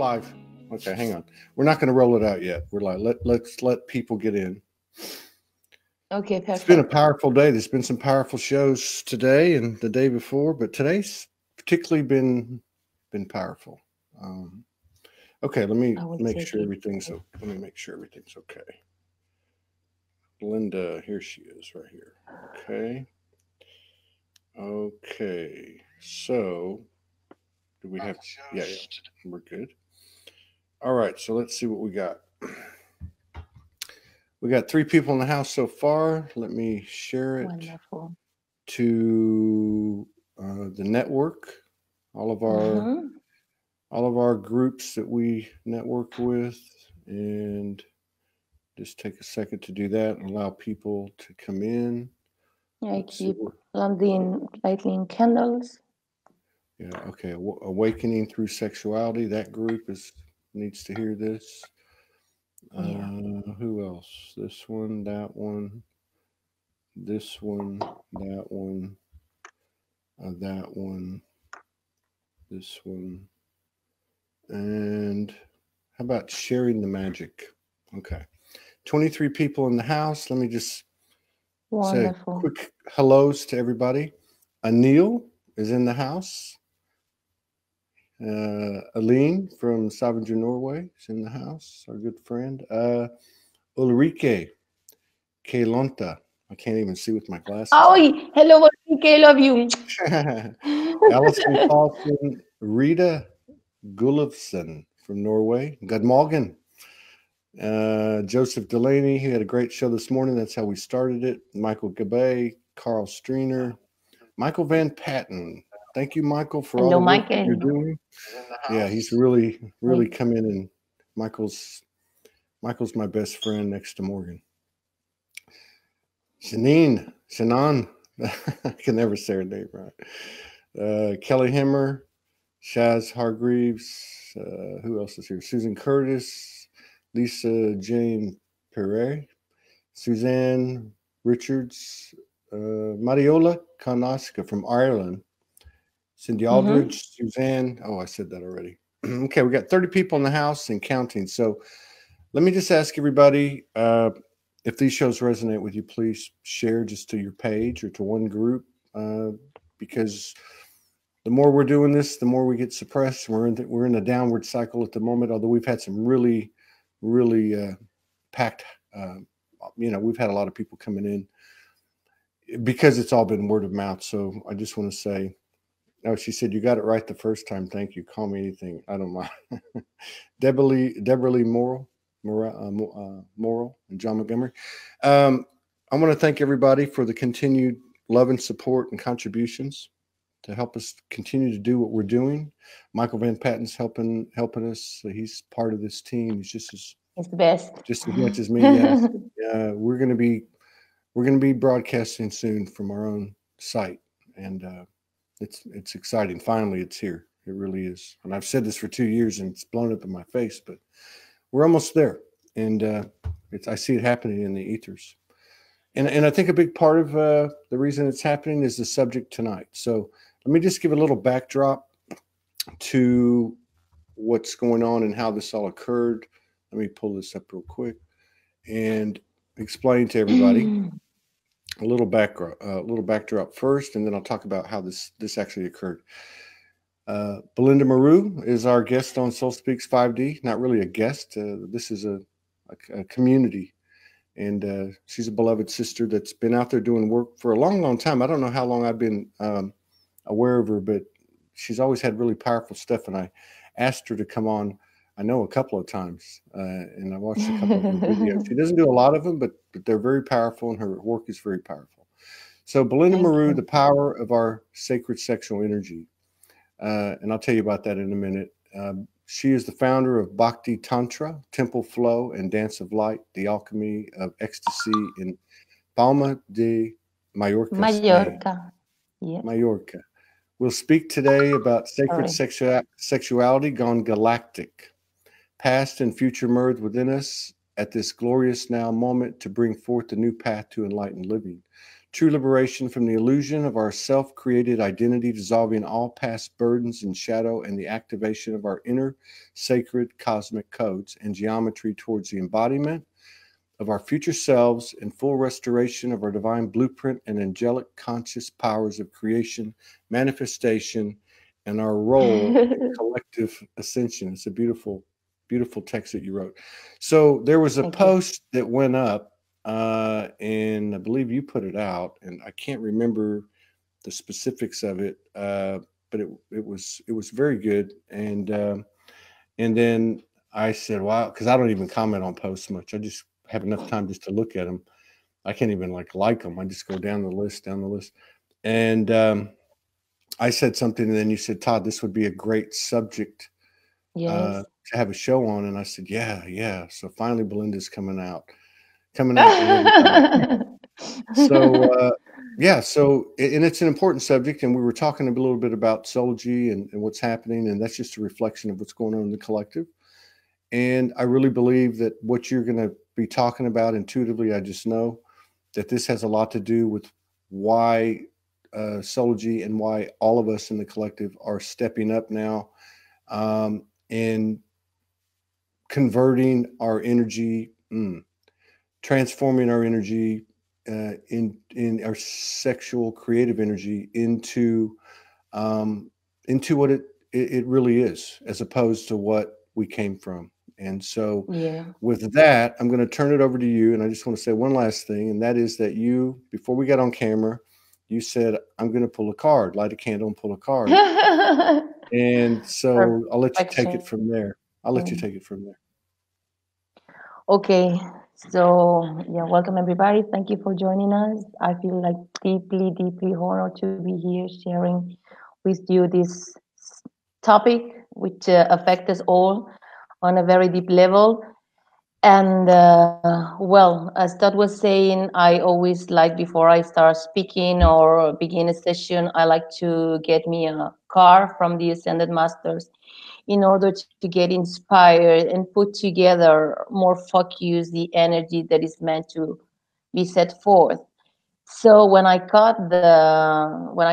live. Okay, hang on. We're not going to roll it out yet. We're like, let's let people get in. Okay, perfect. It's been a powerful day. There's been some powerful shows today and the day before, but today's particularly been powerful. Okay, let me make sure everything's okay. Let me make sure everything's okay. Belinda, here she is right here. Okay. Okay. So do we have yeah, we're good. All right, so let's see what we got. We got 3 people in the house so far. Let me share it to the network, all of our groups that we network with, and just take a second to do that and allow people to come in. Yeah, I keep lighting candles. Yeah, okay. Awakening through Sexuality. That group needs to hear this. Who else? This one, that one, this one, that one, that one, this one, and how about sharing the magic? Okay, 23 people in the house. Let me just say quick hellos to everybody. Anil is in the house. Aline from Stavanger, Norway is in the house, our good friend. Ulrike Kelonta. I can't even see with my glasses. Oh, hello, Ulrike, I love you. Alison Paulson, Rita Gulofsen from Norway. Good morning. Joseph Delaney, he had a great show this morning. That's how we started it. Michael Gabay, Carl Streener, Michael Van Patten. Thank you, Michael, for all the work that you're doing. Yeah, he's really come in, and Michael's my best friend next to Morgan. Shannon, I can never say her name right. Kelly Hemmer, Shaz Hargreaves. Who else is here? Susan Curtis, Lisa Jane Perret, Suzanne Richards, Mariola Kanaska from Ireland, Cindy Aldridge, Suzanne. Oh, I said that already. Okay, we got 30 people in the house and counting. So let me just ask everybody, if these shows resonate with you, please share just to your page or to one group, because the more we're doing this, the more we get suppressed. We're in a downward cycle at the moment, although we've had some really packed, we've had a lot of people coming in because it's all been word of mouth. So I just want to say, oh, she said, you got it right the first time. Thank you. Call me anything. I don't mind. Deborah Lee Morrill and John Montgomery. I want to thank everybody for the continued love and support and contributions to help us continue to do what we're doing. Michael Van Patten's helping us. He's part of this team. He's he's the best, just as much as me. Yes. We're going to be broadcasting soon from our own site, and it's exciting. Finally, it's here. It really is. And I've said this for 2 years, and it's blown up in my face, but we're almost there. And I see it happening in the ethers. And I think a big part of the reason it's happening is the subject tonight. So let me just give a little backdrop to what's going on and how this all occurred. Let me pull this up real quick and explain to everybody a little backdrop first, and then I'll talk about how this actually occurred. Belinda Meru is our guest on SoulSpeaks 5D. Not really a guest. This is a community. And she's a beloved sister that's been out there doing work for a long, long time. I don't know how long I've been aware of her, but she's always had really powerful stuff. And I asked her to come on, I know, a couple of times. And I watched a couple of her videos. She doesn't do a lot of them, but they're very powerful, and her work is very powerful. So Belinda Meru, the power of our sacred sexual energy. And I'll tell you about that in a minute. She is the founder of Bhakti Tantra, Temple Flow, and Dance of Light, the Alchemy of Ecstasy in Palma de Mallorca. Mallorca. We'll speak today about sacred sexuality gone galactic, past and future merged within us at this glorious now moment to bring forth a new path to enlightened living, true liberation from the illusion of our self-created identity, dissolving all past burdens and shadow, and the activation of our inner sacred cosmic codes and geometry towards the embodiment of our future selves and full restoration of our divine blueprint and angelic conscious powers of creation, manifestation, and our role in collective ascension. It's a beautiful, beautiful text that you wrote. So there was a Thank you. post that went up, and I believe you put it out, and I can't remember the specifics of it, but it was very good. And then I said, wow, because I don't even comment on posts much. I just have enough time just to look at them. I can't even like them. I just go down the list. And I said something, and then you said, Todd, this would be a great subject Yes. to have a show on. And I said, yeah. So finally, Belinda's coming out with everybody. So yeah, and it's an important subject, and we were talking a little bit about Soulogy and what's happening, and that's just a reflection of what's going on in the collective. And I really believe that what you're going to be talking about intuitively, I just know that this has a lot to do with why Soulogy and why all of us in the collective are stepping up now, and converting our energy, transforming our energy in our sexual creative energy into what it really is, as opposed to what we came from. And so Yeah. with that, I'm going to turn it over to you. And I just want to say one last thing, and that is that you, before we got on camera, you said, I'm going to pull a card, light a candle and pull a card. And so I'll let you take it from there. Okay, so yeah, welcome everybody. Thank you for joining us. I feel like deeply, deeply honored to be here sharing with you this topic, which affects us all on a very deep level. And well, as Todd was saying, I always like, before I start speaking or begin a session, I like to get me a card from the Ascended Masters in order to get inspired and put together more focus the energy that is meant to be set forth. So when I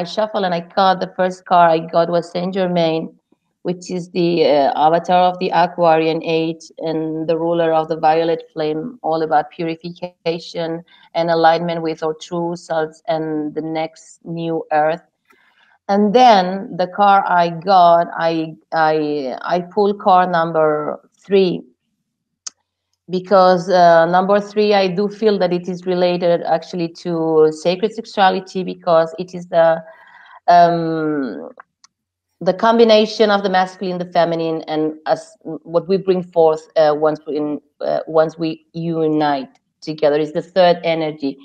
shuffle and I caught the first card I got was Saint Germain, which is the avatar of the Aquarian age and the ruler of the violet flame, all about purification and alignment with our true selves and the next new earth. And then the card I got, I pulled card number 3, because number 3, I do feel that it is related actually to sacred sexuality, because it is the combination of the masculine, the feminine, and as what we bring forth once we unite together is the third energy,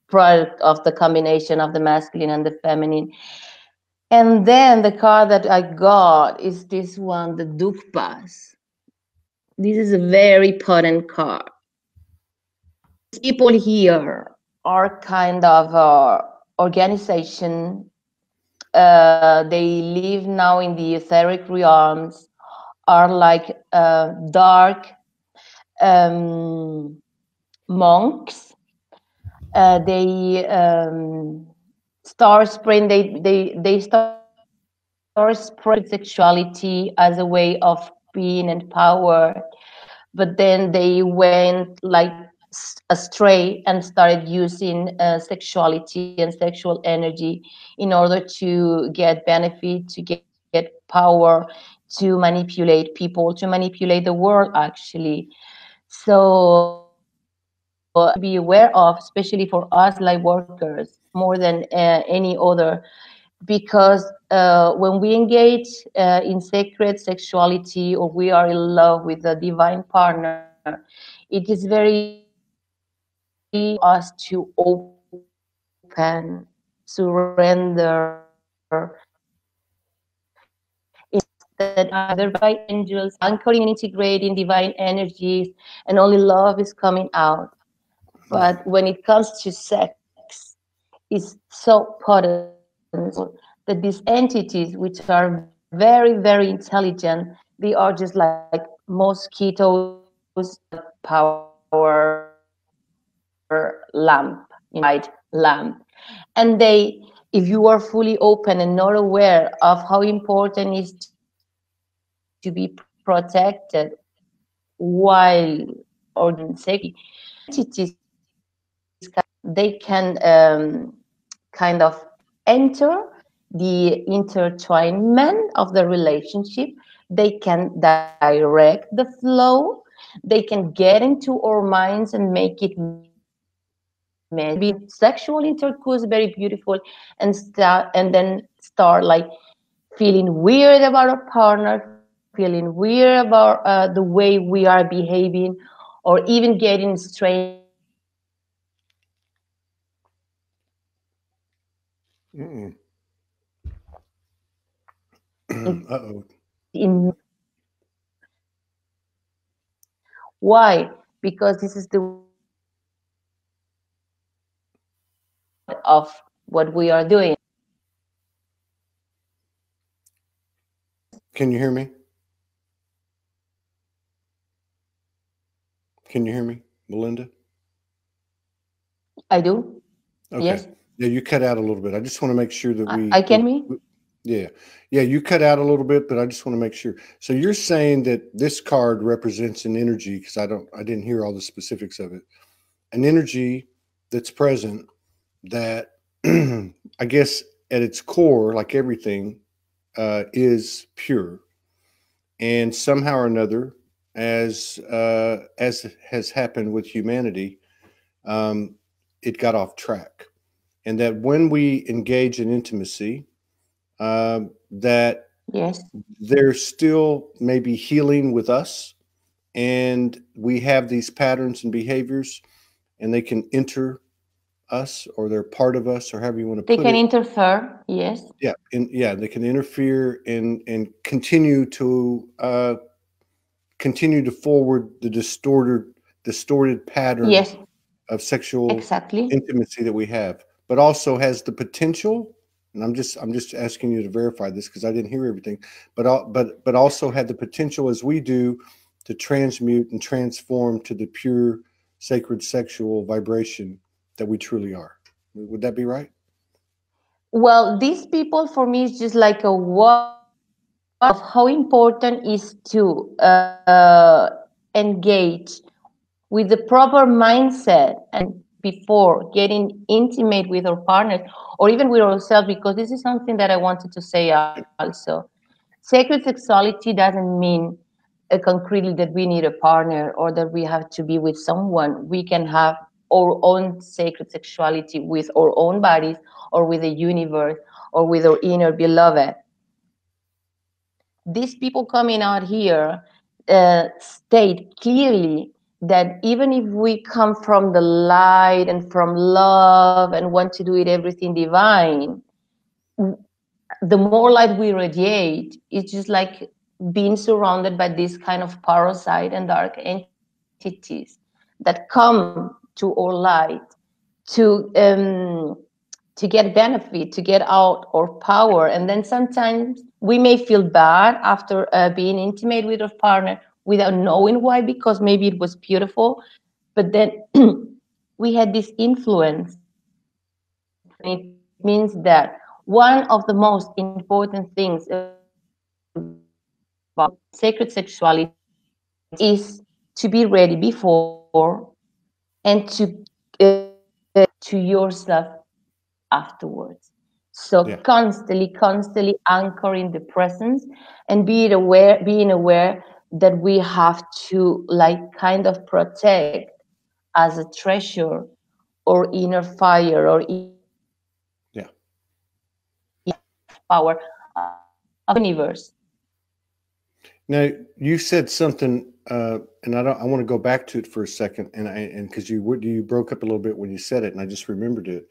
product of the combination of the masculine and the feminine. And then the card that I got is this one, the Duke Pass. This is a very potent card. People here are kind of organization. They live now in the etheric realms, are like dark monks. They start spreading. They start spreading sexuality as a way of being empowered, but then they went like astray and started using sexuality and sexual energy in order to get benefit, to get power, to manipulate people, to manipulate the world actually. So be aware of, especially for us light workers, more than any other, because when we engage in sacred sexuality, or we are in love with a divine partner, it is very us to open, surrender, that either by angels anchoring and integrating divine energies, and only love is coming out. But when it comes to sex, it's so potent that these entities, which are very, very intelligent, they are just like mosquitoes, power lamp, light lamp. And they, if you are fully open and not aware of how important it is to be protected while organizing sexuality, entities they can kind of enter the intertwinement of the relationship. They can direct the flow. They can get into our minds and make it messy. Be sexual intercourse very beautiful, and then start like feeling weird about our partner, feeling weird about the way we are behaving, or even getting strange feelings about Mm-mm. Uh-oh. in. Why? Because this is the way of what we are doing. Can you hear me? Can you hear me, Belinda? I do. Okay. Yes. Yeah, you cut out a little bit. I just want to make sure that I can me. yeah. Yeah, you cut out a little bit, but I just want to make sure. So you're saying that this card represents an energy, because I didn't hear all the specifics of it. An energy that's present that I guess at its core, like everything, is pure. And somehow or another, as has happened with humanity, um, it got off track. And that when we engage in intimacy, that Yes. there's still maybe healing with us, and we have these patterns and behaviors, and they can enter us, or they're part of us, or however you want to They put can it. interfere. Yes. Yeah, and yeah, they can interfere and continue to forward the distorted pattern Yes. of sexual Exactly. intimacy that we have, but also has the potential. And I'm just asking you to verify this, because I didn't hear everything, but also had the potential, as we do, to transmute and transform to the pure, sacred sexual vibration that we truly are. Would that be right? Well, these people for me is just like a one of how important is to engage with the proper mindset and before getting intimate with our partners or even with ourselves, because this is something that I wanted to say also. Sacred sexuality doesn't mean concretely that we need a partner or that we have to be with someone. We can have our own sacred sexuality with our own bodies or with the universe or with our inner beloved. These people coming out here state clearly that even if we come from the light and from love and want to do it everything divine, the more light we radiate, it's just like being surrounded by this kind of parasite and dark entities that come to our light to to get benefit, to get out our power. And then sometimes we may feel bad after being intimate with our partner without knowing why, because maybe it was beautiful, but then we had this influence. And it means that one of the most important things about sacred sexuality is to be ready before and to to yourself afterwards. So Yeah. constantly anchoring the presence and being aware that we have to like kind of protect as a treasure or inner fire or inner Yeah. power of the universe. Now you said something, and I want to go back to it for a second, and because you broke up a little bit when you said it, and I just remembered it.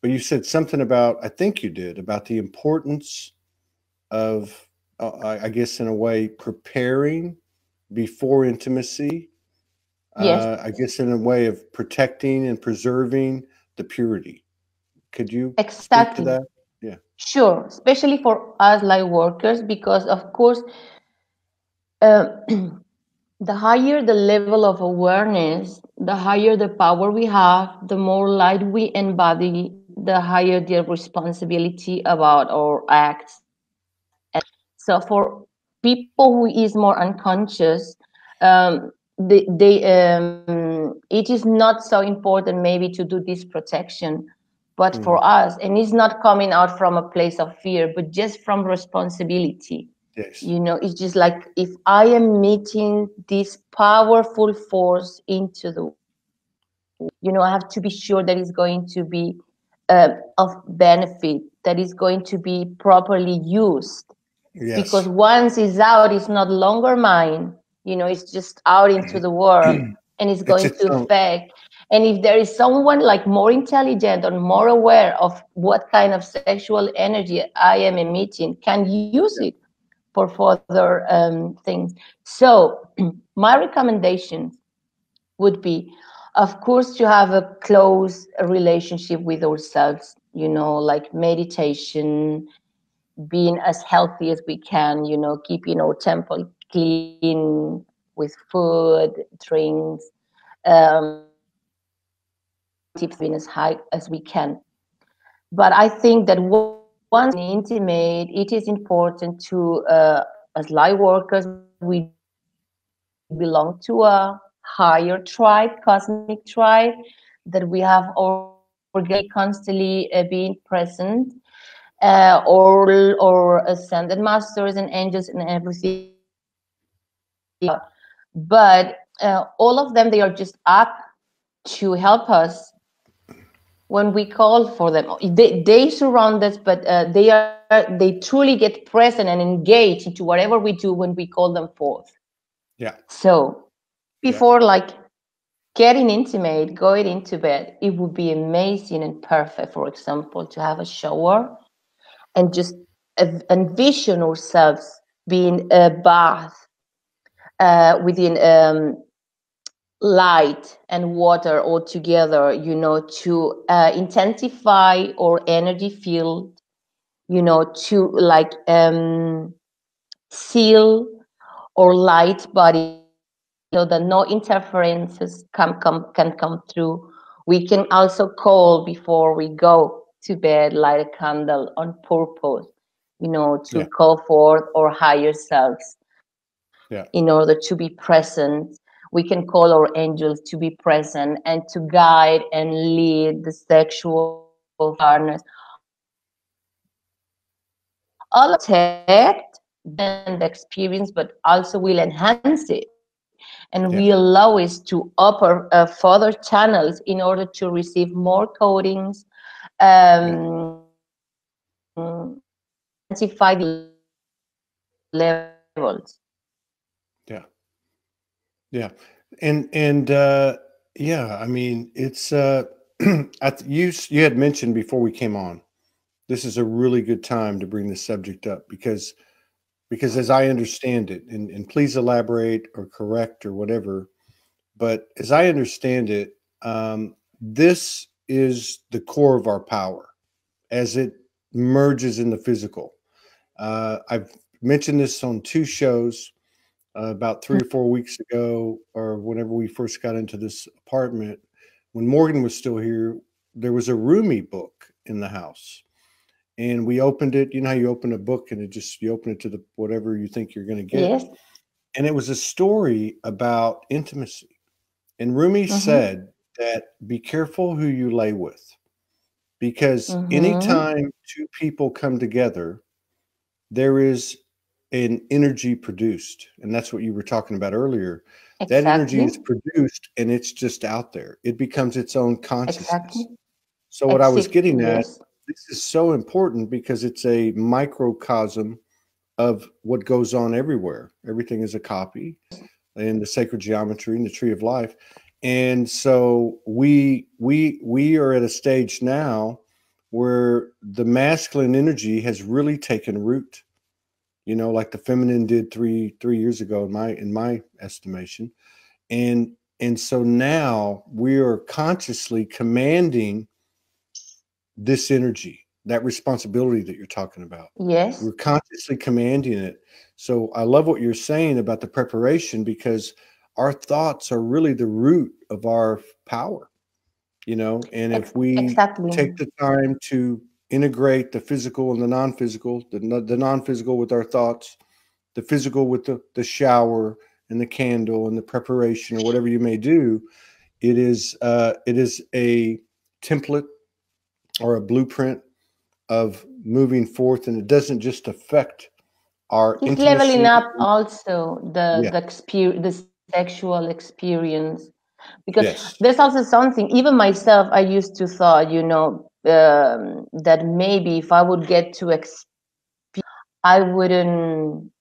But you said something about, I think you did, about the importance of, I guess in a way, preparing before intimacy. Yes, I guess in a way of protecting and preserving the purity. Could you speak to exactly. that? Yeah. Sure, especially for us light workers, because of course, uh, the higher the level of awareness, the higher the power we have, the more light we embody the higher their responsibility about our acts. And so for people who is more unconscious, it is not so important maybe to do this protection, but for us, and it's not coming out from a place of fear, but just from responsibility. Yes. You know, it's just like, if I am meeting this powerful force into the world, you know, I have to be sure that it's going to be of benefit, that is going to be properly used. Yes. Because once it's out, it's not longer mine. You know, it's just out into the world, and it's going to affect. And if there is someone like more intelligent or more aware of what kind of sexual energy I am emitting, can use it for further things. So my recommendations would be, of course, to have a close relationship with ourselves, you know, like meditation, being as healthy as we can, you know, keeping our temple clean with food, drinks, being as high as we can. But I think that once in intimate, it is important to, as light workers, we belong to a higher tribe, cosmic tribe, that we have organically constantly being present, or ascended masters and angels and everything. But all of them, they are just up to help us when we call for them. They surround us, but they truly get present and engage into whatever we do when we call them forth. Yeah. So before like getting intimate, going into bed, it would be amazing and perfect, for example, to have a shower and just envision ourselves being a bath within light and water all together, you know, to intensify our energy field, you know, to like seal our light body so that no interferences can come through. We can also call before we go to bed, light a candle on purpose, you know, to call forth our higher selves in order to be present. We can call our angels to be present and to guide and lead the sexual partners. All of protect the experience, but also will enhance it. And we allow us to open further channels in order to receive more codings, intensify the levels. Yeah. Yeah. And yeah, I mean, it's you had mentioned before we came on, this is a really good time to bring this subject up because as I understand it, and please elaborate or correct or whatever, but as I understand it, this is the core of our power as it merges in the physical. I've mentioned this on 2 shows. About 3 or 4 weeks ago, or whenever we first got into this apartment, when Morgan was still here, there was a Rumi book in the house, and we opened it. You know how you open a book and you open it to the whatever you think you're going to get. Yes. And it was a story about intimacy. And Rumi said that be careful who you lay with, because anytime 2 people come together, there is an energy produced, and that's what you were talking about earlier. Exactly. That energy is produced and it's just out there. It becomes its own consciousness. Exactly. So what I was getting at, this is so important because it's a microcosm of what goes on everywhere. Everything is a copy in the sacred geometry and the tree of life. And so we are at a stage now where the masculine energy has really taken root. You know, like the feminine did three years ago in my estimation. And so now we are consciously commanding this energy, that responsibility that you're talking about. Yes. We're consciously commanding it. So I love what you're saying about the preparation, because our thoughts are really the root of our power. you know, and if we Exactly. take the time to integrate the physical and the non-physical, the non-physical with our thoughts, the physical with the shower and the candle and the preparation or whatever you may do, it is a template or a blueprint of moving forth, and it doesn't just affect our It's leveling intimacy. up also Yeah. the sexual experience, because Yes. there's also something, even myself, I used to thought, that maybe if I would get to I wouldn't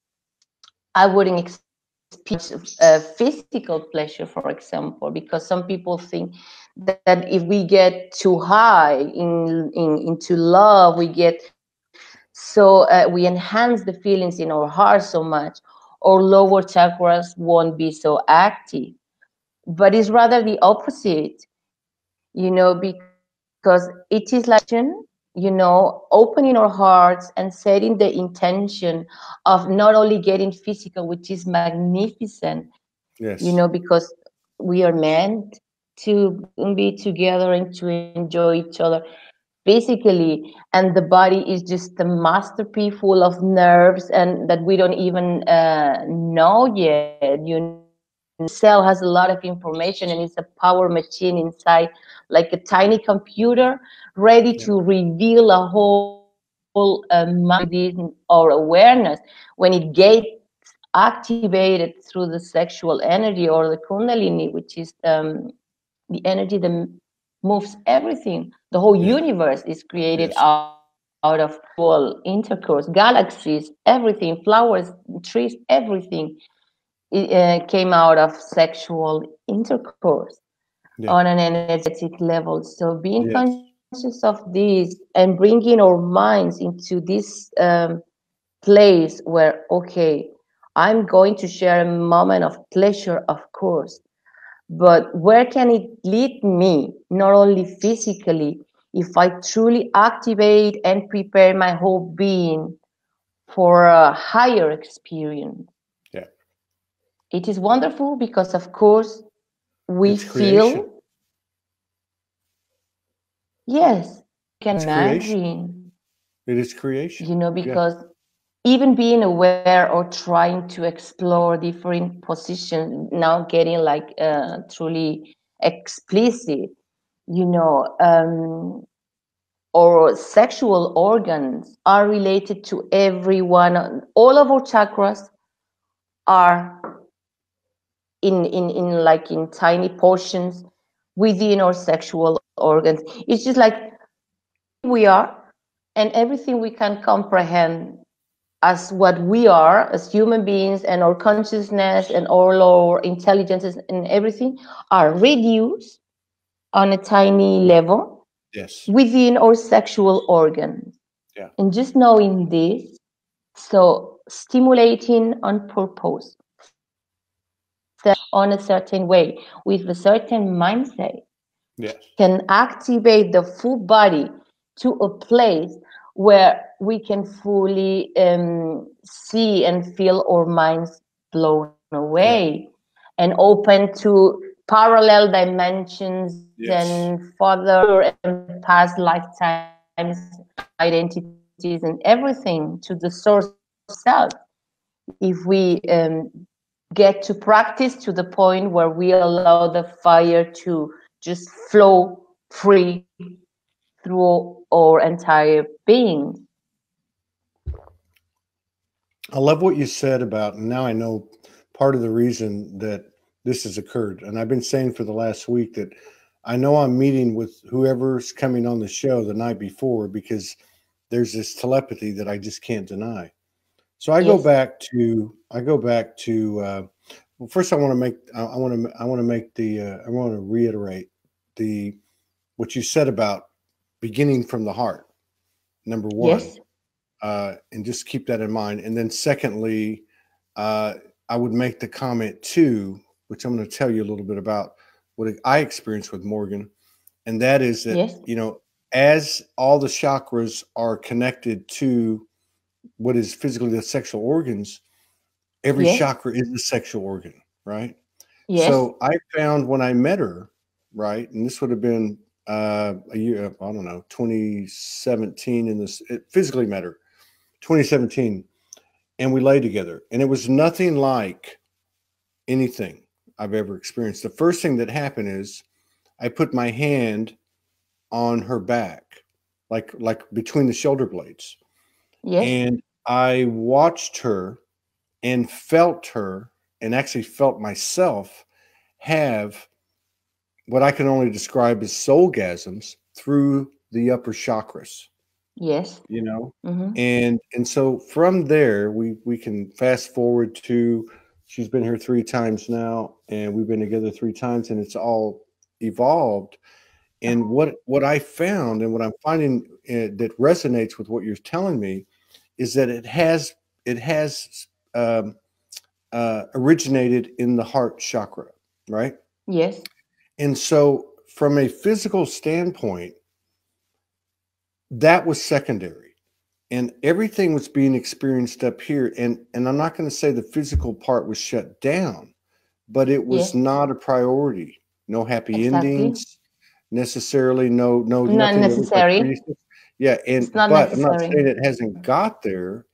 I wouldn't experience physical pleasure, for example, because some people think that if we get too high into love, we enhance the feelings in our heart so much, our lower chakras won't be so active. But it's rather the opposite, because it is like opening our hearts and setting the intention of not only getting physical, which is magnificent, Yes. because we are meant to be together and to enjoy each other physically, and the body is just a masterpiece full of nerves and that we don't even know yet. The cell has a lot of information, and it's a power machine inside, like a tiny computer ready Yeah. to reveal a whole within our awareness. When it gets activated through the sexual energy or the kundalini, which is the energy that moves everything. The whole Yeah. universe is created Yes. out of sexual intercourse, galaxies, everything, flowers, trees, everything came out of sexual intercourse Yeah. on an energetic level. So being Yes. conscious of this and bringing our minds into this place where, okay, I'm going to share a moment of pleasure, of course, but where can it lead me, not only physically, if I truly activate and prepare my whole being for a higher experience? Yeah. It is wonderful because, of course, we It's creation. feel, yes, we can It's creation. imagine, It is creation. Yeah. because even being aware or trying to explore different positions, now getting like truly explicit, you know, or sexual organs are related to everyone. All of our chakras are in like in tiny portions within our sexual organs. It's just like we are, and everything we can comprehend as what we are as human beings, and our consciousness and all our intelligences and everything are reduced on a tiny level Yes. within our sexual organs. Yeah. And just knowing this, so stimulating on purpose, on a certain way, with a certain mindset, Yes. can activate the full body to a place where we can fully see and feel our minds blown Yeah. away and open to parallel dimensions Yes. and further and past lifetimes, identities, and everything to the source self. If we get to practice to the point where we allow the fire to just flow free through our entire being. I love what you said about, and now I know part of the reason that this has occurred. And I've been saying for the last week that I know I'm meeting with whoever's coming on the show the night before, because there's this telepathy that I just can't deny. So Yes, I go back to well, first I want to make I want to make the I want to reiterate the what you said about beginning from the heart, number one, yes, and just keep that in mind. And then secondly, uh, I would make the comment too, which I'm going to tell you a little bit about what I experienced with Morgan, and that is that, yes, you know, as all the chakras are connected to what is physically the sexual organs, every yes, chakra is a sexual organ, right? yes, So I found when I met her, right, and this would have been a year, I don't know, 2017 in this, physically met her, 2017. And we lay together, and it was nothing like anything I've ever experienced. The first thing that happened is I put my hand on her back, like between the shoulder blades. Yes. And I watched her and felt her, and actually felt myself have what I can only describe as soulgasms through the upper chakras. Yes. You know, Mm-hmm. and so from there we can fast forward to, she's been here 3 times now, and we've been together 3 times, and it's all evolved. And what I found, and what I'm finding that resonates with what you're telling me, is that it has um, originated in the heart chakra, right? Yes. And so from a physical standpoint, that was secondary, and everything was being experienced up here. And I'm not going to say the physical part was shut down, but it was Yes. not a priority. No happy Exactly. endings necessarily. No, Not nothing that looked like necessary. 3D stuff. Yeah, It's not but I'm not necessary. saying it hasn't got there,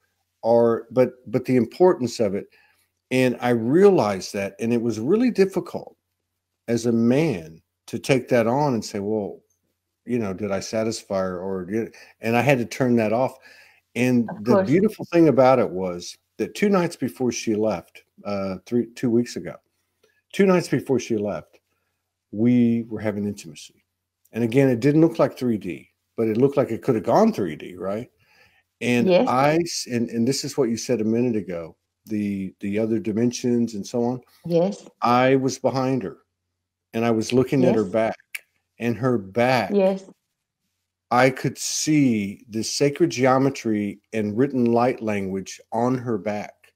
but the importance of it. And I realized that, and it was really difficult as a man to take that on and say, well, did I satisfy her, and I had to turn that off. And Of the course. beautiful thing about it was that 2 nights before she left, 2 weeks ago, 2 nights before she left, we were having intimacy. And again, it didn't look like 3D, but it looked like it could have gone 3D, right? And Yes. and this is what you said a minute ago, the other dimensions and so on. Yes. I was behind her, and I was looking at her Yes. back, and her back, Yes. I could see the sacred geometry and written light language on her back,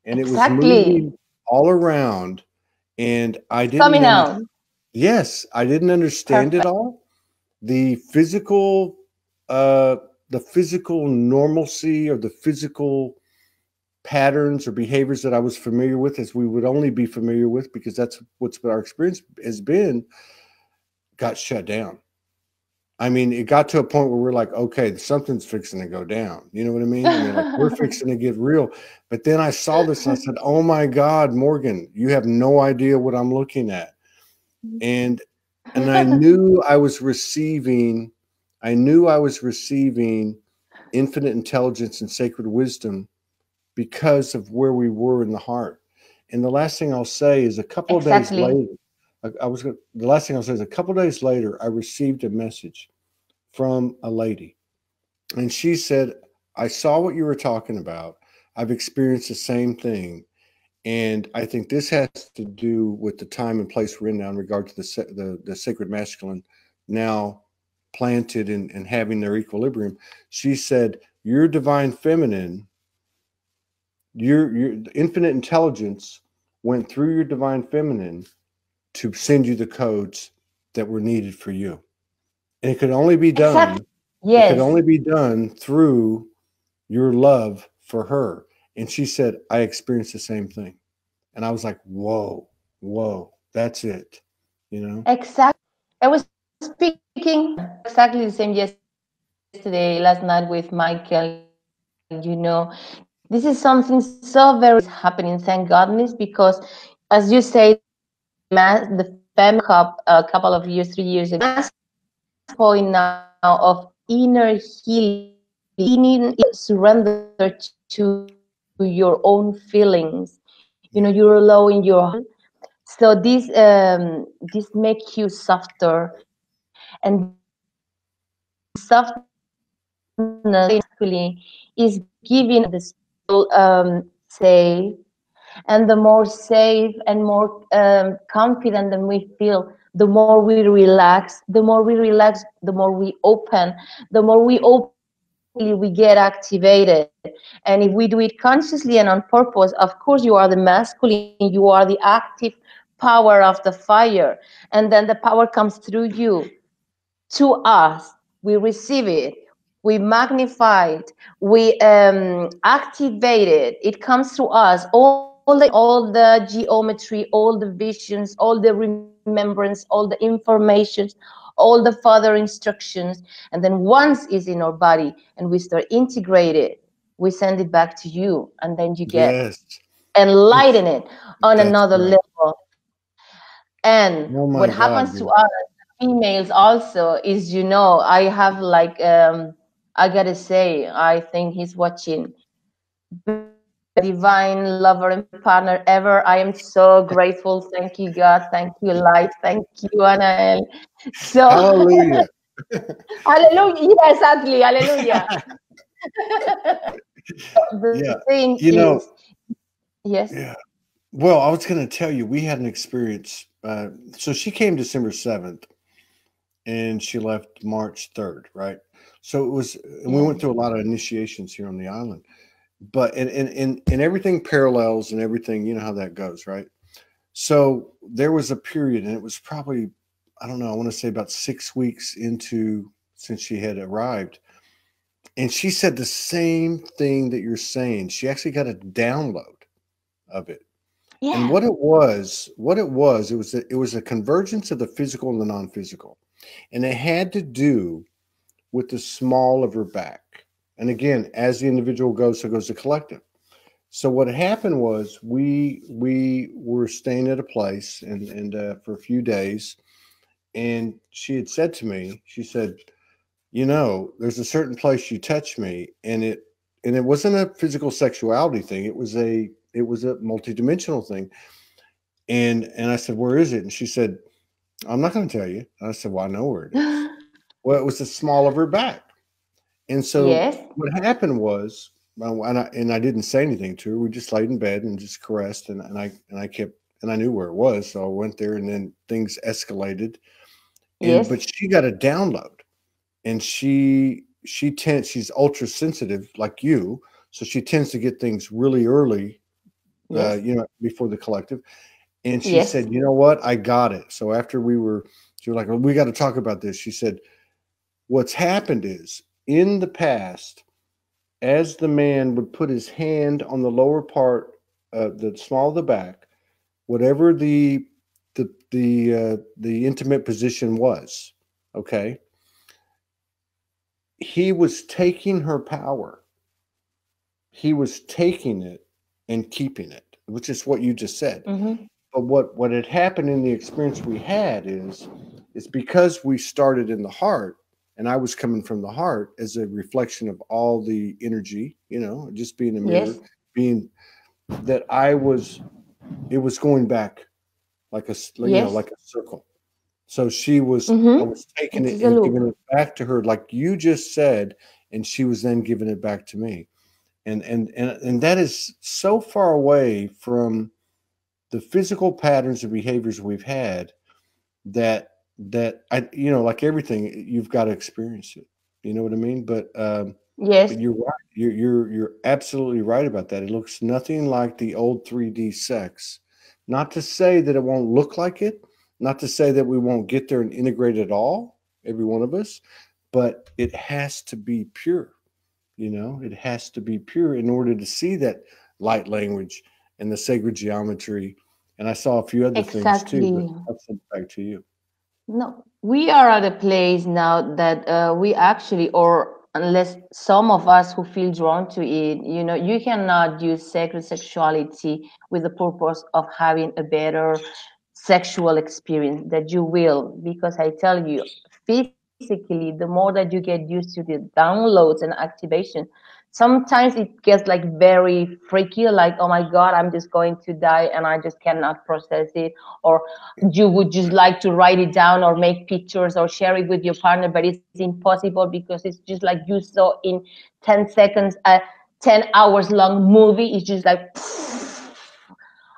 and it was Exactly. moving all around. And I It's didn't coming understand. out. Yes, I didn't understand it Perfect. all. The physical, uh, the physical normalcy, or the physical patterns or behaviors that I was familiar with, as we would only be familiar with, because that's what's our experience has been, got shut down. I mean, it got to a point where we're like, okay, something's fixing to go down. You know what I mean? I mean, like, we're fixing to get real. But then I saw this and I said, oh my God, Morgan, you have no idea what I'm looking at. And I knew I was receiving, infinite intelligence and sacred wisdom because of where we were in the heart. And the last thing I'll say is a couple of days Exactly. later, the last thing I'll say is a couple of days later, I received a message from a lady. And she said, I saw what you were talking about. I've experienced the same thing. And I think this has to do with the time and place we're in now in regard to the sacred masculine now planted and having their equilibrium. She said, your divine feminine, your infinite intelligence went through your divine feminine to send you the codes that were needed for you. And it could only be Exactly. done. It could Yes. only be done through your love for her. And she said, I experienced the same thing. And I was like, whoa, that's it. Exactly. I was speaking exactly the same yesterday, last night with Michael. This is something so very happening, thank goodness, because as you say, the feminine cup a couple of years, 3 years ago, point now of inner healing, surrender to your own feelings. You're allowing your heart. So this makes you softer, and this softness actually is giving the safe, and the more safe and more confident than we feel, the more we relax. The more we relax, the more we open. The more we open, actually we get activated. And if we do it consciously and on purpose, of course you are the masculine, you are the active power of the fire, and then the power comes through you to us. We receive it, we magnify it, we activate it. It comes through us. All all the geometry, all the visions, all the remembrance, all the informations, all the further instructions. And then once it's in our body and we start integrated, we send it back to you, and then you get Yes. It's enlighten it on that's another right. level. And Oh what my God, happens to dude. us females also is, I have like I gotta say, I think he's watching, best divine lover and partner ever. I am so grateful. Thank you, God. Thank you, light. Thank you, Anael. So Hallelujah. hallelujah. Yes, exactly. Hallelujah. Yeah. The thing You know, is, yes, yeah. Well, I was going to tell you, we had an experience. So she came December 7th and she left March 3rd, right? So it was, and we yeah, went through a lot of initiations here on the island, but, and everything parallels and everything, you know how that goes, right? So there was a period, and it was probably, I don't know, I want to say about 6 weeks into since she had arrived. And she said the same thing that you're saying. She actually got a download of it. And yeah, what it was, it was a convergence of the physical and the non-physical. And it had to do with the small of her back. And again, as the individual goes, so goes the collective. So what happened was we were staying at a place and for a few days, and she had said to me, she said, there's a certain place you touch me, and it wasn't a physical sexuality thing. It was a multidimensional thing. And I said, where is it? And she said, I'm not going to tell you. And I said, well, I know where it is. Well, it was the small of her back. And so yes, what happened was, and I didn't say anything to her. We just laid in bed and just caressed, and I kept, and I knew where it was, so I went there, and then things escalated. But yes, she got a download, and she's ultra sensitive like you, so she tends to get things really early, yes, before the collective. And she yes. said, you know what, I got it. So after she was like, well, we got to talk about this. She said, what's happened is in the past, as the man would put his hand on the lower part, the small of the back, whatever the intimate position was, okay, he was taking her power. He was taking it and keeping it, which is what you just said. Mm-hmm. But what had happened in the experience we had is because we started in the heart, and I was coming from the heart as a reflection of all the energy, just being a mirror, Yes. being that it was going back like Yes. like a circle. So I Mm-hmm. was taking It it is a and loop. giving it back to her, like you just said, and she was then giving it back to me. And that is so far away from the physical patterns and behaviors we've had that I, like everything, you've got to experience it. You know what I mean? But Yes. you're right. You're absolutely right about that. It looks nothing like the old 3D sex. Not to say that it won't look like it, not to say that we won't get there and integrate it all, every one of us, but it has to be pure. It has to be pure in order to see that light language and the sacred geometry. And I saw a few other things too, but Exactly. I'll send it back to you. No, we are at a place now that we actually, or unless some of us who feel drawn to it, you cannot use sacred sexuality with the purpose of having a better sexual experience that you will, because I tell you, physically, the more that you get used to the downloads and activation, sometimes it gets like very freaky, like, oh my God, I'm just going to die and I just cannot process it. Or you would just like to write it down or make pictures or share it with your partner, but it's impossible because it's just like you saw in 10 seconds a 10 hours long movie. It's just like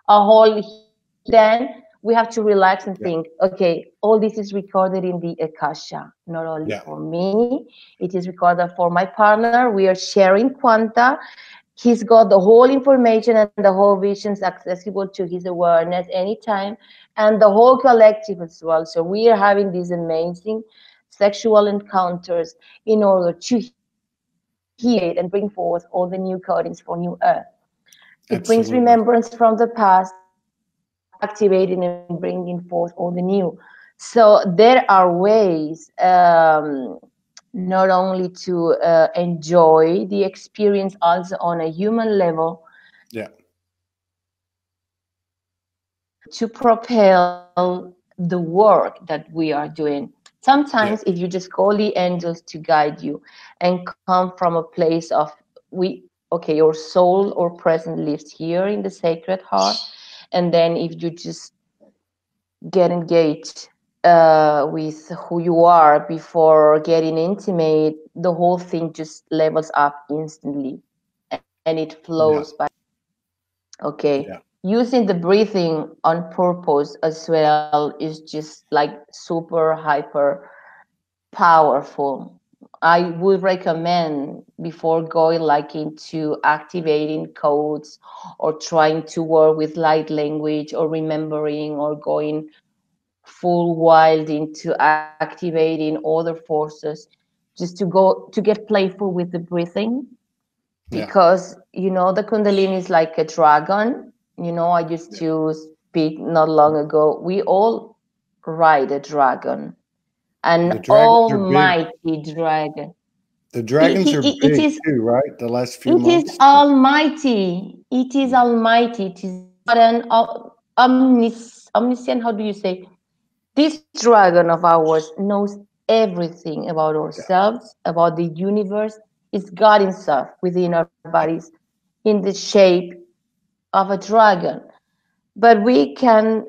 a hole here. Then we have to relax and Yeah. think, okay, all this is recorded in the Akasha, not only Yeah. for me, it is recorded for my partner. We are sharing quanta. He's got the whole information and the whole visions accessible to his awareness anytime, and the whole collective as well. So we are having these amazing sexual encounters in order to heal and bring forth all the new codings for new earth. It brings Absolutely. remembrance from the past, activating and bringing forth all the new. So there are ways, not only to enjoy the experience, also on a human level, Yeah. to propel the work that we are doing. Yeah. Sometimes, if you just call the angels to guide you and come from a place of, okay, your soul or present lives here in the Sacred Heart, and then if you just get engaged with who you are before getting intimate, the whole thing just levels up instantly and it flows by. Yeah. Okay. Yeah. Using the breathing on purpose as well is just like super hyper powerful. I would recommend before going like into activating codes or trying to work with light language or remembering or going full wild into activating other forces, just to get playful with the breathing, Yeah. because the kundalini is like a dragon. I used Yeah. to speak not long ago, we all ride a dragon, The an dragons are big. almighty dragon. The He, dragons he, are he- it big is too, right? The last few it is months. almighty. It is Yeah. almighty. It is God and omniscient. How do you say? This dragon of ours knows everything about Yeah. ourselves, about the universe. It's God Himself within our Yeah. bodies in the shape of a dragon. But we can,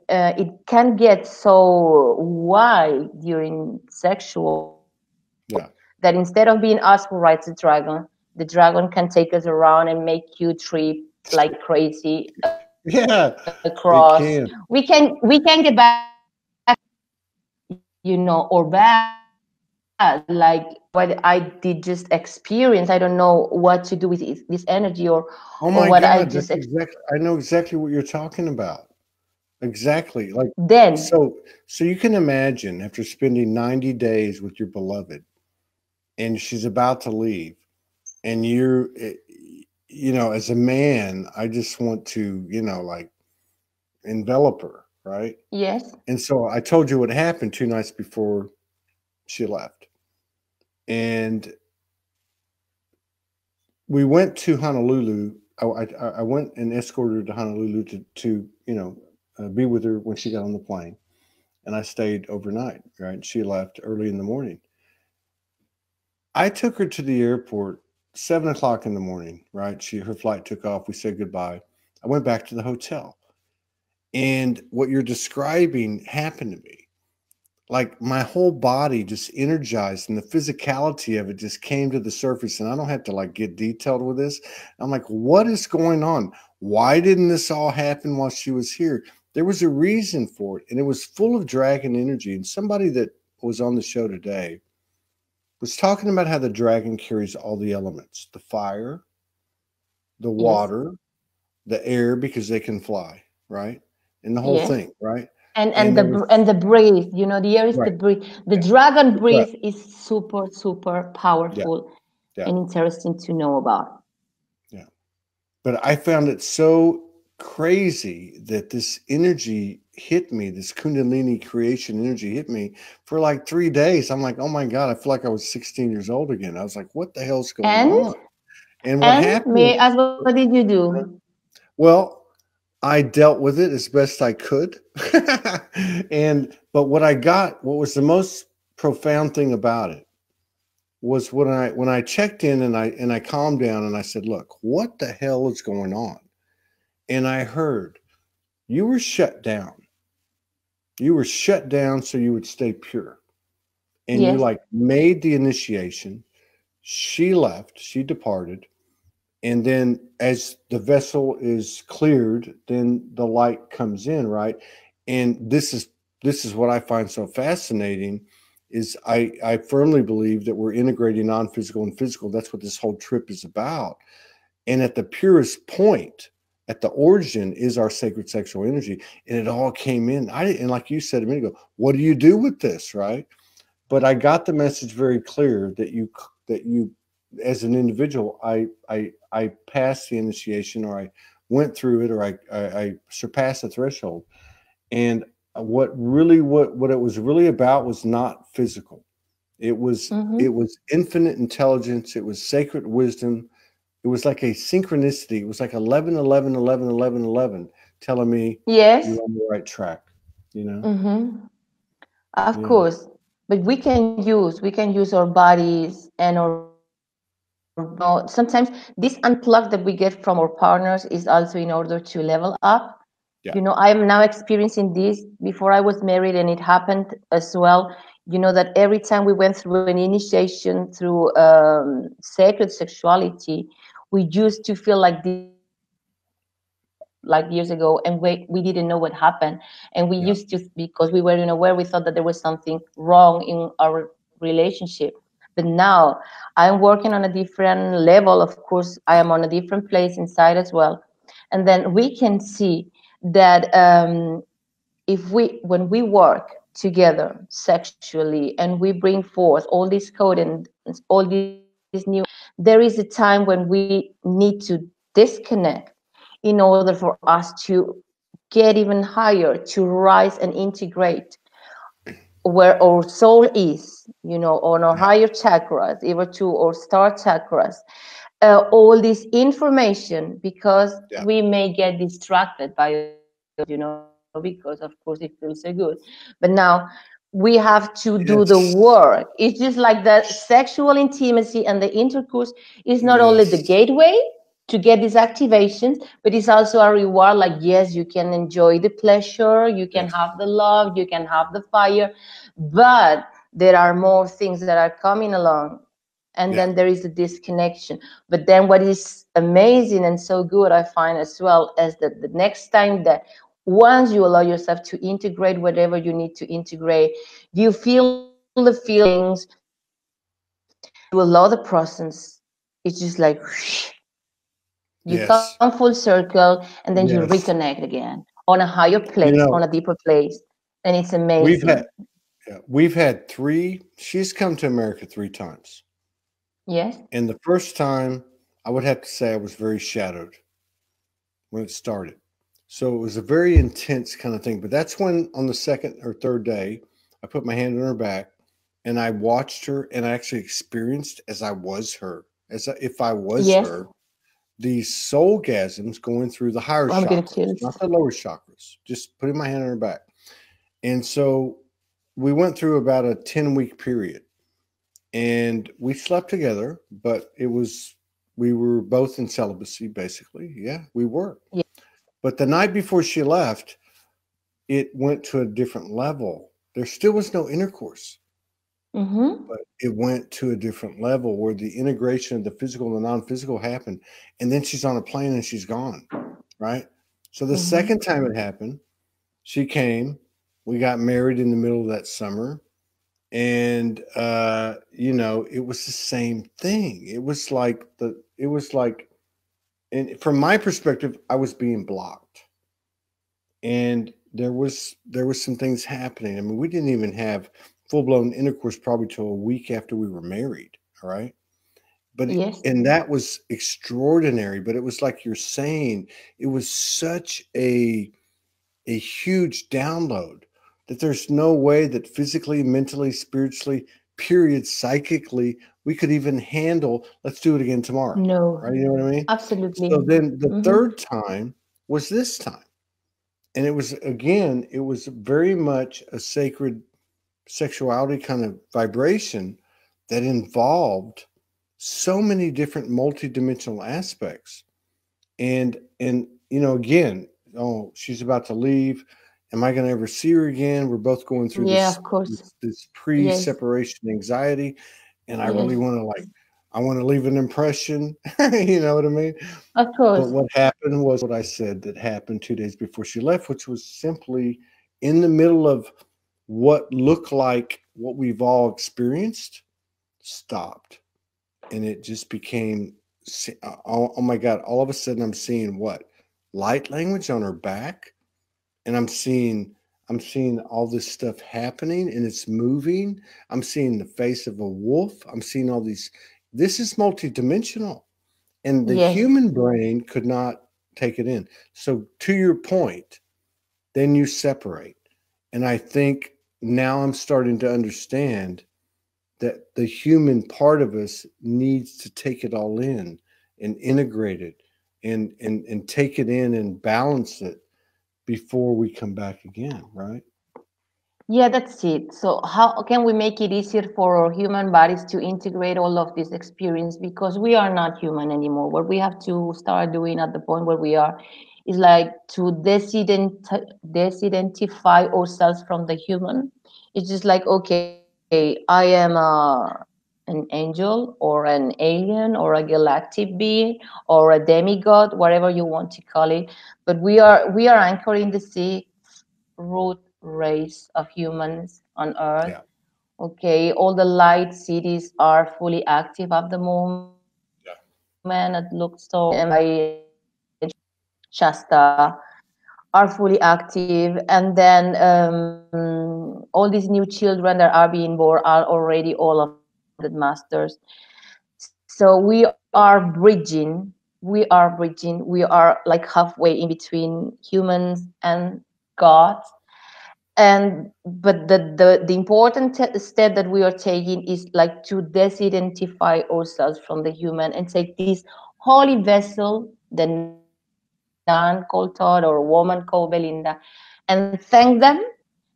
it can get so wide during sexual that Yeah. instead of being us who rides the dragon can take us around and make you trip like crazy across. Yeah. We It can can. get back, or bad, like what I did just experience. I don't know what to do with this energy, or Oh what my I God, just that's exactly. I know exactly what you're talking about. Exactly. Like then. so you can imagine after spending 90 days with your beloved and she's about to leave and as a man, I just want to, like envelop her, right? Yes. And so I told you what happened 2 nights before she left. And we went to Honolulu. I went and escorted her to Honolulu to be with her when she got on the plane. And I stayed overnight, right? She left early in the morning. I took her to the airport 7 o'clock in the morning, right? Her flight took off. We said goodbye. I went back to the hotel. And what you're describing happened to me. Like my whole body just energized and the physicality of it just came to the surface. And I don't have to like get detailed with this. I'm like, what is going on? Why didn't this all happen while she was here? There was a reason for it. And it was full of dragon energy. And somebody that was on the show today was talking about how the dragon carries all the elements, the fire, the Yes. water, the air, because they can fly, right? And the whole Yes. thing, right? and And and there the was and the breath, the air is the right, breath. The yeah, dragon the breath, breath is super yeah, powerful yeah, and interesting to know about. yeah. But I found it so crazy that this energy hit me, this Kundalini creation energy hit me for like 3 days. I'm like, oh my God, I feel like I was 16 years old again. I was like, what the hell's going and on? And what and happened? may I ask, what did you do? Well, I dealt with it as best I could. But what was the most profound thing about it was when I checked in and I calmed down and I said, "Look, what the hell is going on?" And I heard, "You were shut down. You were shut down so you would stay pure." And you Yes. like made the initiation. She left, she departed. And then as the vessel is cleared, then the light comes in, right? And this is what I find so fascinating is I firmly believe that we're integrating non-physical and physical. That's what this whole trip is about. And at the purest point, at the origin is our sacred sexual energy. And it all came in. And like you said a minute ago, what do you do with this, right? But I got the message very clear that you as an individual, I passed the initiation, or I went through it, or I surpassed the threshold. And what it was really about was not physical. It Mm-hmm. was infinite intelligence. It was sacred wisdom. It was like a synchronicity. It was like 11, 11, 11, 11, 11, telling me Yes. you're on the right track. You know? Mm-hmm. Of Yeah. course. But we can use our bodies and our sometimes this unplug that we get from our partners is also in order to level up. Yeah. I am now experiencing this. Before I was married, and it happened as well. That every time we went through an initiation through sacred sexuality, we used to feel like this like years ago, and we didn't know what happened, and we Yeah. used to, because we weren't aware, we thought that there was something wrong in our relationship. But now I'm working on a different level. Of course, I am on a different place inside as well. And then we can see that if we when we work together sexually, and we bring forth all this code and all this new, there is a time when we need to disconnect in order for us to get even higher, to rise and integrate where our soul is, on our Yeah. higher chakras, even to our star chakras, all this information, because Yeah. we may get distracted by all these codes, because of course it feels so good. But now we have to do the Yes. work. It's just like the sexual intimacy and the intercourse is not only the Yes. gateway to get these activations, but it's also a reward. Like, yes, you can enjoy the pleasure, you can Yes. have the love, you can have the fire, but there are more things that are coming along, and Yeah. then there is a disconnection. But then what is amazing and so good, I find as well, is that the next time that once you allow yourself to integrate whatever you need to integrate, you feel the feelings, you allow the process. It's just like you come Yes. full circle, and then you Yes. reconnect again on a higher You place, on a know, deeper place, and it's we've had amazing. yeah, we've had three. She's come to America three times, Yes. and the first time, I would have to say I was very shadowed when it started. So it was a very intense kind of thing. But that's when, on the second or third day, I put my hand on her back and I watched her, and I actually experienced as I was her, if I was Yes. her, these soul gasms going through the higher I'm gonna chakras, kill not the lower chakras, just putting my hand on her back. And so we went through about a 10-week period, and we slept together, but we were both in celibacy, basically. Yeah, we were. Yeah. But the night before she left, it went to a different level. There still was no intercourse, Mm-hmm. but it went to a different level where the integration of the physical and the non-physical happened. And then she's on a plane and she's gone. Right. So the Mm-hmm. second time it happened, she came. We got married in the middle of that summer. And it was the same thing. It was like, and from my perspective, I was being blocked. And there was some things happening. I mean, we didn't even have full-blown intercourse probably till a week after we were married. All right. Yes. And that was extraordinary. But it was like you're saying, it was such a huge download that there's no way that physically, mentally, spiritually, period, psychically, we could even handle, let's do it again tomorrow. No. Right. You know what I mean? So Absolutely. then the Mm-hmm. third time was this time. And it was very much a sacred sexuality kind of vibration that involved so many different multidimensional aspects. Again, oh, she's about to leave. Am I going to ever see her again? We're both going through Yeah, this of course. this Yes. pre-separation anxiety, and I really Yes. want to I want to leave an impression. You know what I mean? Of But course. what happened was what I said that happened 2 days before she left, which was simply in the middle of what looked like what we've all experienced, stopped. And it just became, oh my God, all of a sudden I'm seeing what? Light language on her back. And I'm seeing all this stuff happening and it's moving. I'm seeing the face of a wolf. I'm seeing all these This is multidimensional, and the Yes. human brain could not take it in. So, to your point, then you separate. And I think now I'm starting to understand that the human part of us needs to take it all in and integrate it and take it in and balance it before we come back again, right? Yeah, that's it. So how can we make it easier for our human bodies to integrate all of this experience? Because we are not human anymore. What we have to start doing at the point where we are is like to disidentify ourselves from the human. It's just like, okay, I am an angel or an alien or a galactic being or a demigod, whatever you want to call it. But we are anchoring the sea root race of humans on Earth. Yeah. Okay, all the light cities are fully active at the moment at Yeah. Luxor, Shasta are fully active, and then all these new children that are being born are already all of masters. So we are like halfway in between humans and gods. And but the important step that we are taking is like to disidentify ourselves from the human and take this holy vessel, the nun called Todd or woman called Belinda, and thank them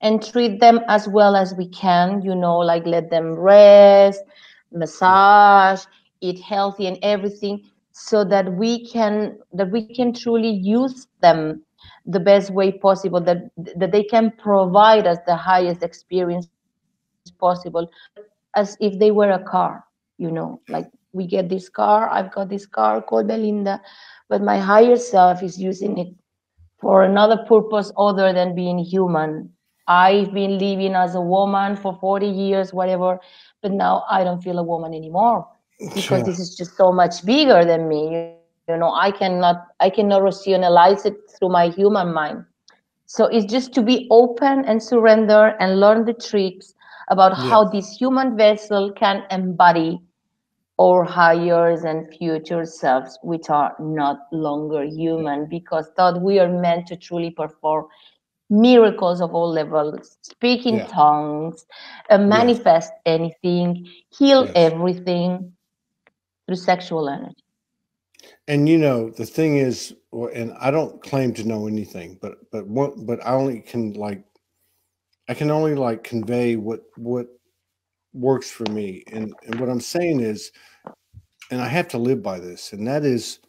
and treat them as well as we can, like let them rest, massage, eat healthy and everything, so that we can truly use them the best way possible, that they can provide us the highest experience possible, like as if they were a car, like we get this car, I've got this car called Belinda, but my higher self is using it for another purpose other than being human. I've been living as a woman for 40 years, whatever, but now I don't feel a woman anymore because this is just so much bigger than me. I cannot rationalize it through my human mind. So it's just to be open and surrender and learn the tricks about Yeah. how this human vessel can embody our higher and future selves, which are not longer human, because that we are meant to truly perform miracles of all levels, speak in Yeah. tongues, Yes. manifest anything, heal Yes. everything through sexual energy. And the thing is, and I don't claim to know anything, but I can only like convey what works for me. And what I'm saying is, and I have to live by this, and that is,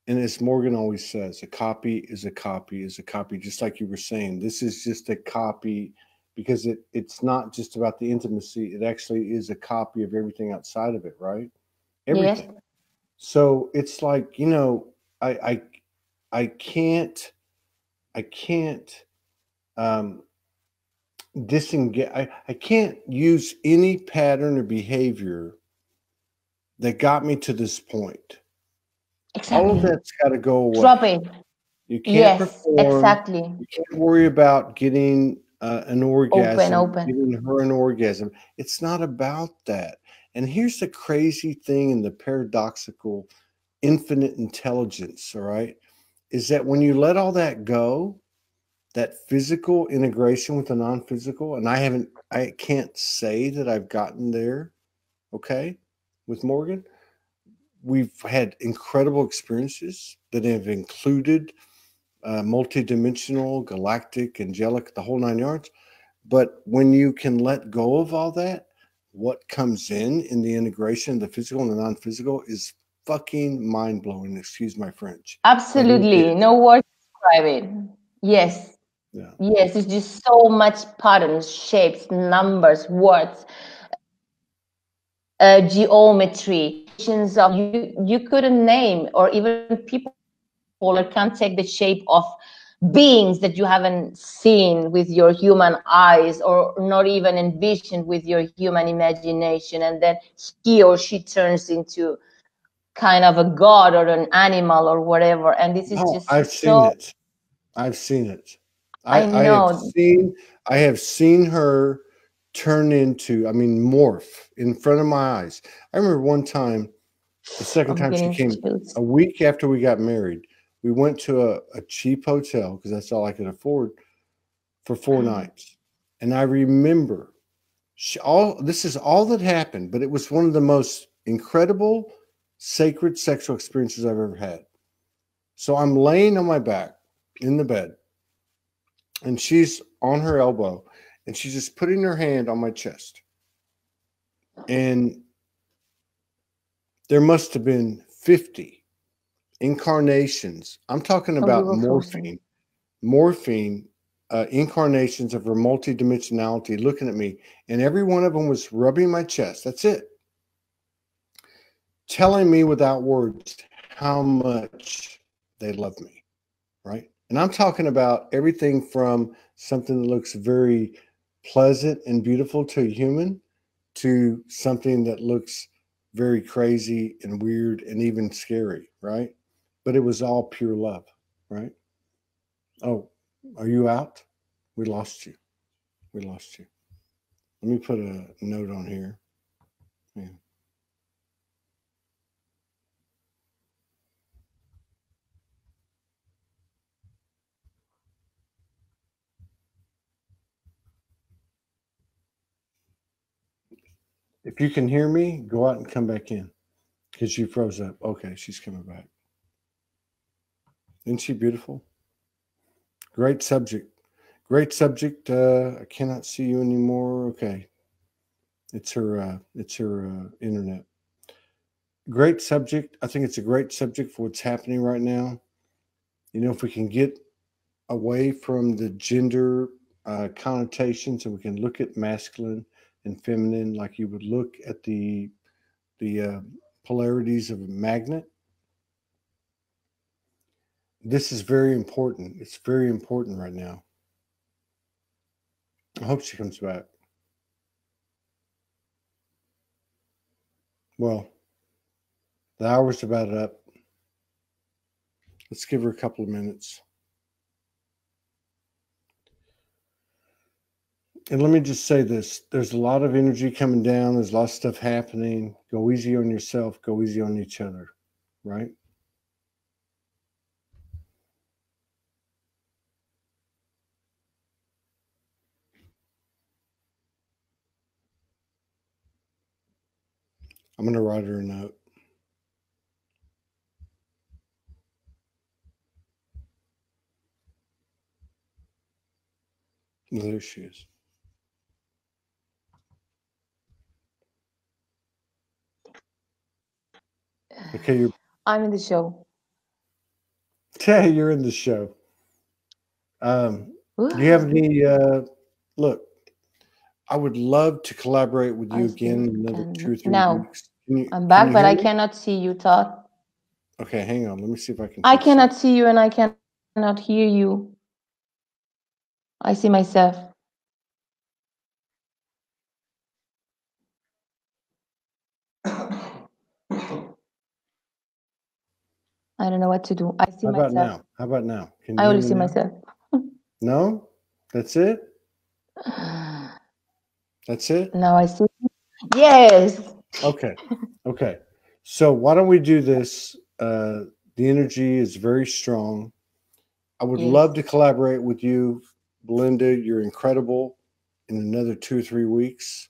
and as Morgan always says, a copy is a copy is a copy, just like you were saying. This is just a copy because it's not just about the intimacy. It actually is a copy of everything outside of it, right? Yes, Everything. So it's like, I I I can't um disengage. I can't use any pattern or behavior that got me to this point. All of exactly. that's got to go Drop away. it. You can't Yes, perform. exactly. You can't worry about getting an Open, orgasm, open. giving her an orgasm. It's not about that. And here's the crazy thing and the paradoxical infinite intelligence, all right, is that when you let all that go, that physical integration with the non-physical, and I can't say that I've gotten there, okay, with Morgan. We've had incredible experiences that have included multidimensional, galactic, angelic, the whole nine yards. But when you can let go of all that, what comes in the integration of the physical and the non-physical is fucking mind-blowing. Excuse my French, but it Absolutely. is. No words to describe it. Yes. Yeah. Yes, it's just so much patterns, shapes, numbers, words, geometry, combinations of you couldn't name, or even people that can't take the shape of beings that you haven't seen with your human eyes or not even envisioned with your human imagination, and then he or she turns into kind of a god or an animal or whatever. And this is Oh, I've just seen so, it. I've seen it. I I have know. seen I have seen her. turn into, I mean, morph in front of my eyes. I remember one time, the second time she came, a week after we got married, we went to a cheap hotel because that's all I could afford for 4 nights. And I remember this is all that happened, but it was one of the most incredible, sacred sexual experiences I've ever had. So I'm laying on my back in the bed, and she's on her elbow, and she's just putting her hand on my chest. And there must have been 50 incarnations. I'm talking about morphine incarnations of her multidimensionality looking at me, and every one of them was rubbing my chest. That's it. Telling me without words how much they love me, right? And I'm talking about everything from something that looks very pleasant and beautiful to a human to something that looks very crazy and weird and even scary, right? But it was all pure love, right? Oh, are you out? We lost you. We lost you. Let me put a note on here. Yeah. If you can hear me, go out and come back in because she froze up. Okay, she's coming back. Isn't she beautiful? Great subject. Great subject. I cannot see you anymore. Okay. It's her internet. Great subject. I think it's a great subject for what's happening right now. You know, if we can get away from the gender connotations and we can look at masculine and feminine like you would look at the polarities of a magnet. This is very important. It's very important right now. I hope she comes back. Well, the hour's about up. Let's give her a couple of minutes. And let me just say this. There's a lot of energy coming down. There's a lot of stuff happening. Go easy on yourself. Go easy on each other, right? I'm going to write her a note. There she is. Okay, I'm in the show. Yeah, you're in the show. Do you have any? Look, I would love to collaborate with you again in another 2 or 3 weeks. I'm back, but I cannot see you, Todd. Okay, hang on. Let me see if I can. I cannot see you, and I cannot hear you. I see myself. I don't know what to do. I see myself. How about now? Can I only see myself. No? That's it? That's it? Now I see. Yes. Okay. Okay. So why don't we do this? The energy is very strong. I would love to collaborate with you, Belinda. You're incredible in another 2 or 3 weeks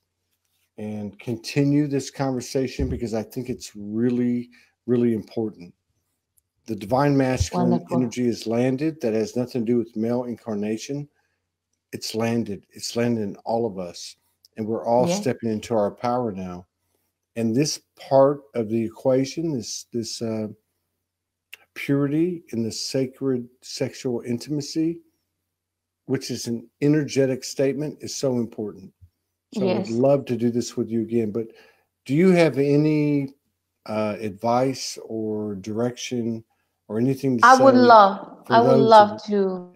and continue this conversation because I think it's really, really important. The divine masculine energy has landed. That has nothing to do with male incarnation. It's landed. It's landed in all of us. And we're all stepping into our power now. And this part of the equation, this purity in the sacred sexual intimacy, which is an energetic statement, is so important. So I would love to do this with you again. But do you have any advice or direction or anything to say? I would love to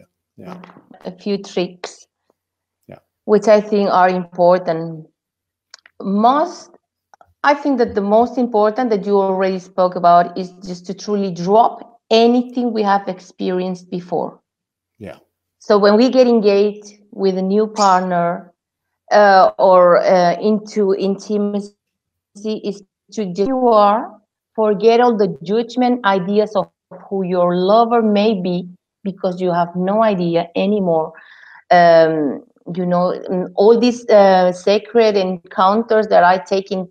a few tricks, which I think are important. I think that the most important that you already spoke about is just to truly drop anything we have experienced before. Yeah. So when we get engaged with a new partner, or into intimacy is to just you are, forget all the judgment ideas of who your lover may be, because you have no idea anymore. You know, all these sacred encounters that are taking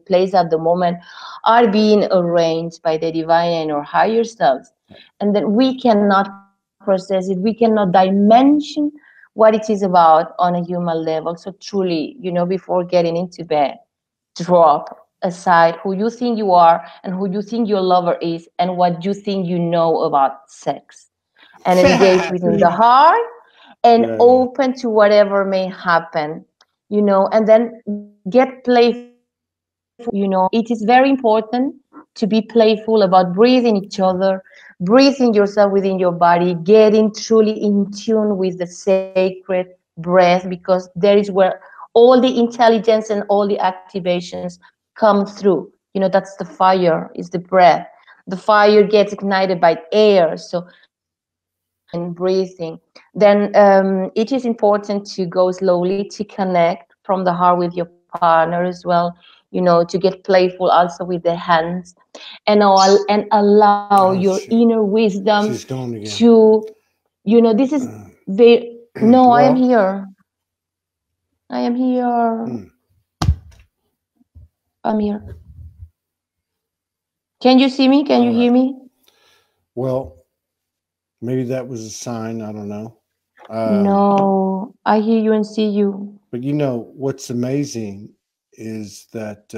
place at the moment are being arranged by the divine and our higher selves, and that we cannot process it, we cannot dimension what it is about on a human level. So truly, you know, before getting into bed, drop aside who you think you are and who you think your lover is and what you think you know about sex, and engage within the heart and Yeah, yeah. open to whatever may happen, you know, and then get playful. You know, it is very important to be playful about breathing each other, breathing yourself within your body, getting truly in tune with the sacred breath, because there is where all the intelligence and all the activations come through. You know, that's the fire, is the breath. The fire gets ignited by air. So breathing, then it is important to go slowly, to connect from the heart with your partner as well, you know, to get playful also with the hands, and allow Oh your shit. inner wisdom She's gone again. to, you know, this is Uh, very, no, I am well, here. I am here. hmm, I'm here. Can you see me? Can all you hear right. me? Well, maybe that was a sign. I don't know. Um, No, I hear you and see you. but you know what's amazing is that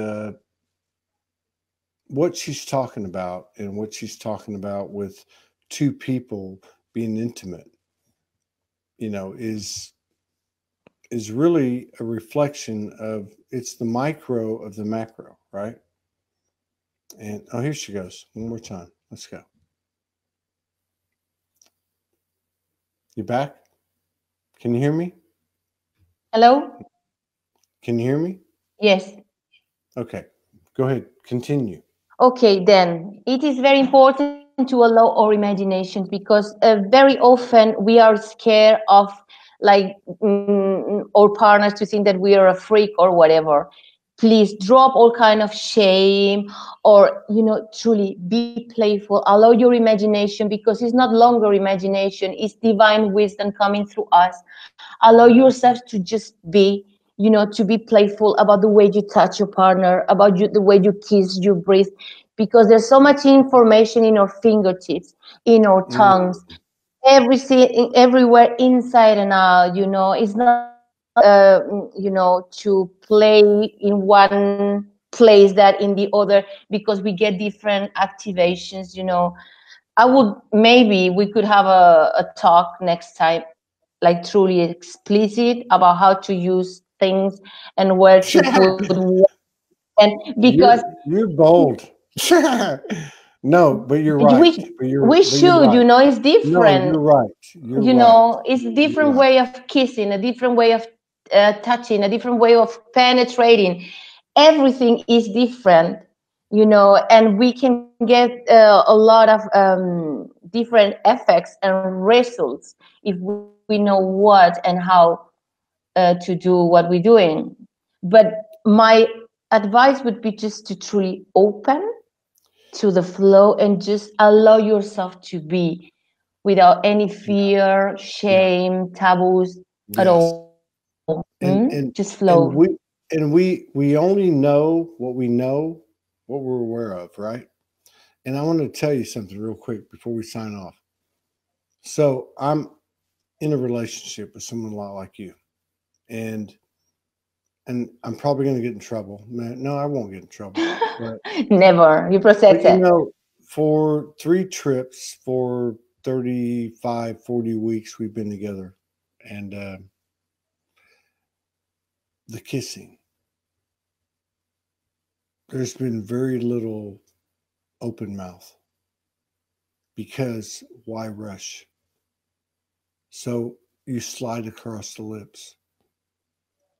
what she's talking about, and what she's talking about with two people being intimate, you know, is really a reflection of, it's the micro of the macro, right? And oh, here she goes one more time. Let's go. You back? Can you hear me? Hello? Can you hear me? Yes. Okay, go ahead. Continue. Okay, then it is very important to allow our imaginations, because very often we are scared of, like, our partners to think that we are a freak or whatever. Please drop all kind of shame, or, you know, truly be playful. Allow your imagination, because it's not longer imagination; it's divine wisdom coming through us. Allow yourself to just be, you know, to be playful about the way you touch your partner, about the way you kiss, you breathe, because there's so much information in our fingertips, in our Mm, tongues, everything, everywhere, inside and out. You know, it's not you know, to play in one place that in the other, because we get different activations, you know. I would, maybe we could have a talk next time, like truly explicit about how to use things and where to put what. And because you're bold. No, but you're right. we But you're should, you right. know, it's No, different. you're right. You're You right. know, it's a You're different right. way of kissing, a different way of touching, a different way of penetrating. Everything is different, you know, and we can get a lot of different effects and results if we know what and how to do what we're doing. But my advice would be just to truly open to the flow and just allow yourself to be, without any Yeah. fear, Yeah. shame, taboos at Yes. all. And Just and flow. and we only know what we're aware of, right? And I want to tell you something real quick before we sign off. So I'm in a relationship with someone a lot like you, and I'm probably going to get in trouble. No, I won't get in trouble. But Never. You process you it. know, for 3 trips for 35, 40 weeks we've been together, and the kissing, there's been very little open mouth, because why rush? So you slide across the lips.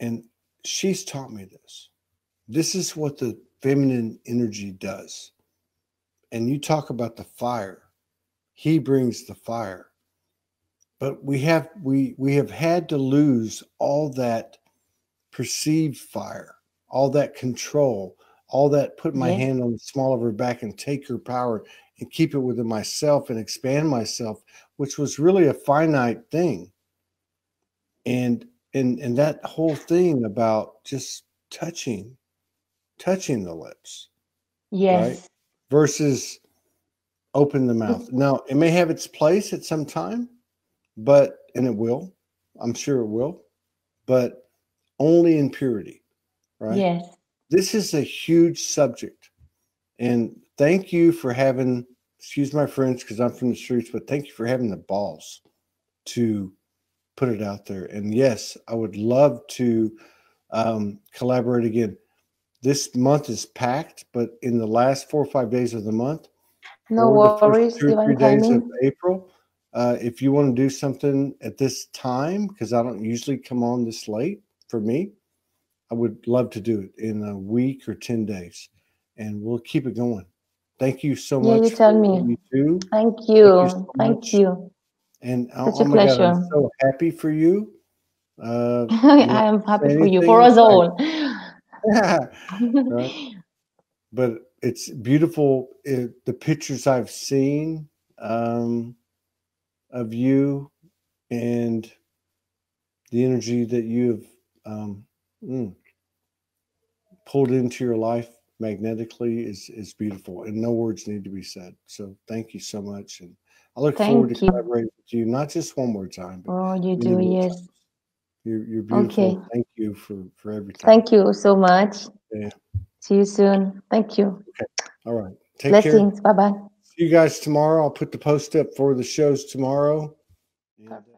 And she's taught me this. This is what the feminine energy does. And you talk about the fire. He brings the fire. But we have had to lose all that perceived fire, all that control, all that put my Yes. hand on the small of her back and take her power and keep it within myself and expand myself, which was really a finite thing. And that whole thing about just touching the lips, right? Yes. Versus open the mouth. Now, it may have its place at some time, and it will, I'm sure it will, but only in purity, right? Yes. This is a huge subject. And thank you for having, excuse my French because I'm from the streets, but thank you for having the balls to put it out there. And yes, I would love to collaborate again. This month is packed, but in the last 4 or 5 days of the month, No or the first worries, 2 or divine 3 days of timing. April, if you want to do something at this time, because I don't usually come on this late for me, I would love to do it in a week or 10 days, and we'll keep it going. Thank you so Yeah, you much for tell what me. you do. Thank Thank you you. so Thank much. you. And Such oh a my God, I'm pleasure. so happy for you. I'm I not am gonna happy say for you, for anything. us all. Right? But it's beautiful. The pictures I've seen of you and the energy that you have pulled into your life magnetically is beautiful, and no words need to be said. So thank you so much, and I look forward to Thank you. collaborating with you, not just one more time, but Oh, you many do, more yes. times. You're beautiful. Okay. Thank you for everything. Thank you so much. Yeah. See you soon. Thank you. Okay. All right. Take care. Blessings. Bye bye. See you guys tomorrow. I'll put the post up for the shows tomorrow. And, Perfect.